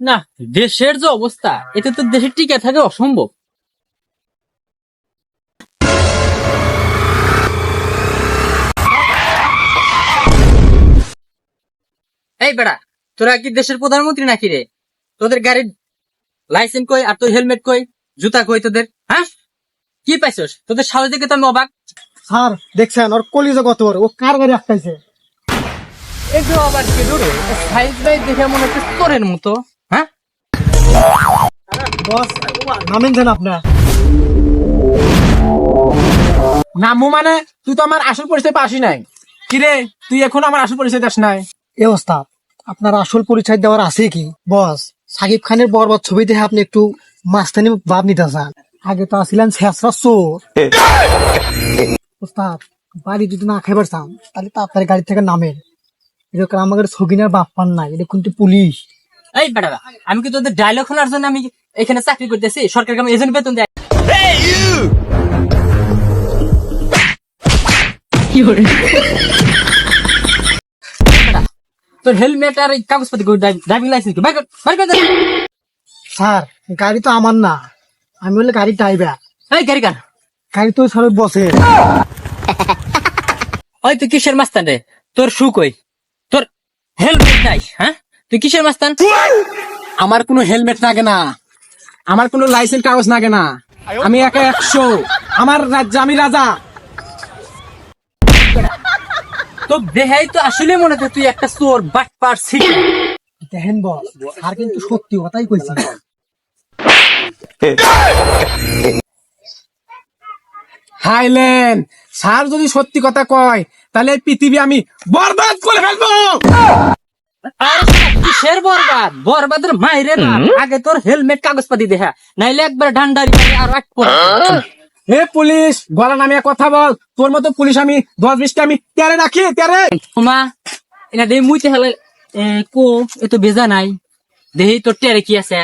না, দেশের যে অবস্থা, এতে তো দেশের টিকে থাকা অসম্ভব। এই বেড়া, তোরা কি দেশের প্রধানমন্ত্রী নাকি রে? তোদের গাড়ির লাইসেন্স কই, আর তোর হেলমেট কই, জুতা কই তোদের? হ্যাঁ, কি পাইছস? তোদের সাহস দেখে তো আমি অবাক। স্যার দেখছেন ওর কলিজা কত বড়, ও কার গাড়ি আটকাইছে? এগুলো আবার কি ধরে সাইজ বাইজ দেখে মনে হচ্ছে তোরের মতো। হ্যাঁ, বস নামেন যেন আপনার। নামু মানে তুই তো আমার আসল পরিচয় পাসি নাই। কিরে, তুই এখন আমার আসল পরিচয় দাস নাই? এ ওস্তাদ, আপনার আসল পরিচয় দেওয়ার আছে কি? বস, সাকিব খানের বরবাদ ছবি দেখে আপনি একটু মাস্তানি ভাব নিতে চান। আগে তো আসিলেন শেষরা চোর। ওস্তাদ, বাড়ি যদি না খাইবার চান তাহলে তাড়াতাড়ি গাড়ি থেকে নামেন। এরকম আমাদের সগিনার বাপ পান নাই, এটা কিন্তু পুলিশ। এই বেটা, আমি কি তোদের ডায়লগ শোনার জন্য আমি এখানে চাকরি করতেছি? সরকারকে আমি এজেন্ট বেতন দেয়। তোর হেলমেট আর কাগজপাতি ড্রাইভিং লাইসেন্স স্যার গাড়ি তো আমার না, আমি বললে গাড়ি ড্রাইভার। এই গাড়ি কার? গাড়ি তো স্যার বসে। ওই তুই কিসের মাস্তান রে? তোর শু কই? তোর হেলমেট নাই? হ্যাঁ, তুই কিসের মাস্তান? আমার কোনো হেলমেট লাগে না, আমার কোনো লাইসেন্স কাগজ লাগে না। আমি একা 100, আমার রাজ্য, আমি রাজা। তো দেহাই তো আসলে মনে হচ্ছে তুই একটা চোর, বাটপার, ছিট। দেখেন বস, আর কিন্তু সত্যি কথাই কইছি। হাইলেন, স্যার যদি সত্যি কথা কয় তাহলে এই পৃথিবী আমি বরবাদ করে ফেলবো। আর কিসের বরবাদ? বরবাদের মাইরে না, আগে তোর হেলমেট কাগজপাতি দেখা, নাইলে একবার ঢান্ডারি আর এক পর। এ পুলিশ, গলা নামিয়ে কথা বল। তোর মতো পুলিশ আমি 10-20টা আমি তেরে রাখি, তেরে। মা, এনা দেহি মুইতে হেলে কো এ তো বেজা নাই। দেহি তোর টেরে কি আছে?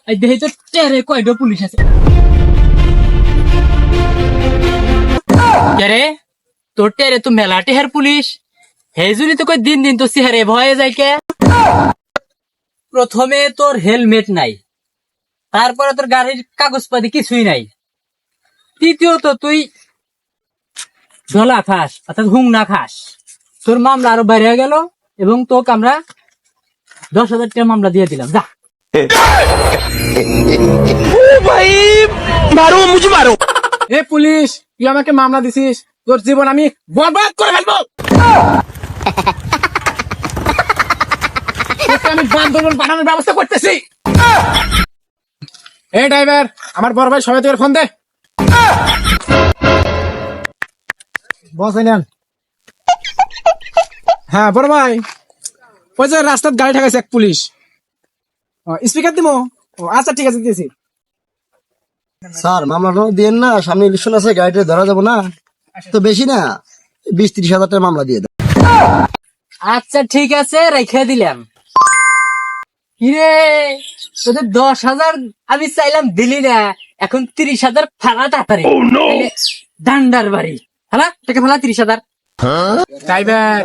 এই দেহি তোর টেরে কয়টা পুলিশ আছে? কে রে? তোর টেরে তো মেলা টেহার পুলিশ। হেজুলি তো কই দিন দিন তো চেহারে ভয়ে যায় কে? প্রথমে তোর হেলমেট নাই, তারপরে তোর গাড়ির কাগজপাতি কিছুই নাই, তৃতীয়ত তুই ঝোলা খাস, অর্থাৎ হুং না খাস। তোর মামলা আরো বাইরে গেল এবং তোকে আমরা 10,000 টাকা মামলা দিয়ে দিলাম। যা। এ পুলিশ, তুই আমাকে মামলা দিছিস, তোর জীবন আমি বরবাদ করে ফেলবো। তোকে আমি বান্দরবন বানানোর ব্যবস্থা করতেছি। এই ড্রাইভার, আমার বড় ভাই সবাই তোর ফোন দে। বস নেন। হ্যাঁ বড় ভাই, ওই যে রাস্তার গাড়ি ঠেকাইছে এক পুলিশ। স্পিকার দিমো? আচ্ছা ঠিক আছে, দিয়েছি। স্যার মামলাটা দিয়েন না, সামনে ইলেকশন আছে, গাড়িটা ধরা যাবো না তো, বেশি না 20-30 হাজার টাকা মামলা দিয়ে দেন। আচ্ছা ঠিক আছে, রেখে দিলাম। কিরে, তোদের 10,000 আমি চাইলাম দিলি না, এখন 30,000 ফালা তাড়াতাড়ি। ডান্ডার বাড়ি ফালা, টাকা ফালা 30,000। ড্রাইভার,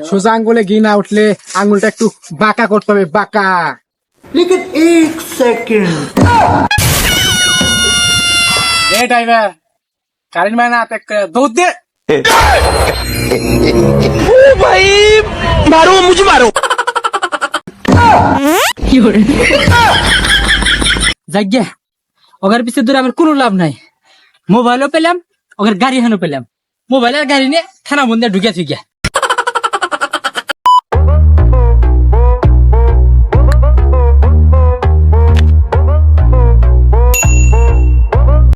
সোজা আঙ্গুলে ঘি না উঠলে আঙ্গুলটা একটু বাঁকা করতে হবে, বাঁকা। এ ড্রাইভার, গাড়ির মায়না দৌড় দে। যাগ্যা, ওগার পিছে দূরে আমার কোনো লাভ নাই। মোবাইলও পেলাম, ওগার গাড়ি হেন পেলাম। মোবাইল আর গাড়ি নিয়ে থানা বন্ধে ঢুকিয়া থুইয়া।